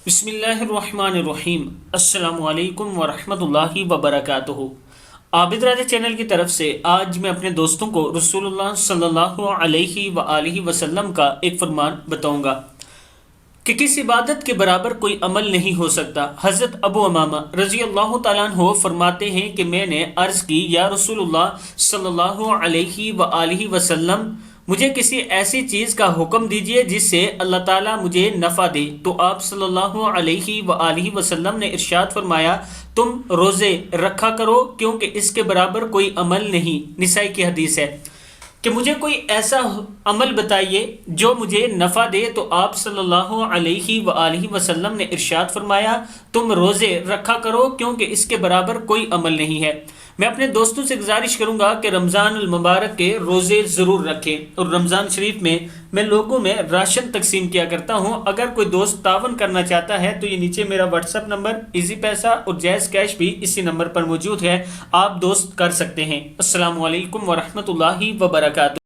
بسم اللہ الرحمن الرحیم۔ السلام علیکم ورحمۃ اللہ وبرکاتہ۔ عابد راجہ چینل کی طرف سے آج میں اپنے دوستوں کو رسول اللہ صلی اللہ علیہ وآلہ وسلم کا ایک فرمان بتاؤں گا کہ کس عبادت کے برابر کوئی عمل نہیں ہو سکتا۔ حضرت ابو امامہ رضی اللہ تعالیٰ عنہ فرماتے ہیں کہ میں نے عرض کی، یا رسول اللہ صلی اللہ علیہ وآلہ وسلم، مجھے کسی ایسی چیز کا حکم دیجئے جس سے اللہ تعالیٰ مجھے نفع دے۔ تو آپ صلی اللہ علیہ وآلہ وسلم نے ارشاد فرمایا، تم روزے رکھا کرو کیونکہ اس کے برابر کوئی عمل نہیں۔ نسائی کی حدیث ہے کہ مجھے کوئی ایسا عمل بتائیے جو مجھے نفع دے، تو آپ صلی اللہ علیہ وآلہ وسلم نے ارشاد فرمایا، تم روزے رکھا کرو کیونکہ اس کے برابر کوئی عمل نہیں ہے۔ میں اپنے دوستوں سے گزارش کروں گا کہ رمضان المبارک کے روزے ضرور رکھیں، اور رمضان شریف میں لوگوں میں راشن تقسیم کیا کرتا ہوں۔ اگر کوئی دوست تعاون کرنا چاہتا ہے تو یہ نیچے میرا واٹس ایپ نمبر، ایزی پیسہ اور جائز کیش بھی اسی نمبر پر موجود ہے، آپ دوست کر سکتے ہیں۔ السلام علیکم ورحمۃ اللہ وبرکاتہ۔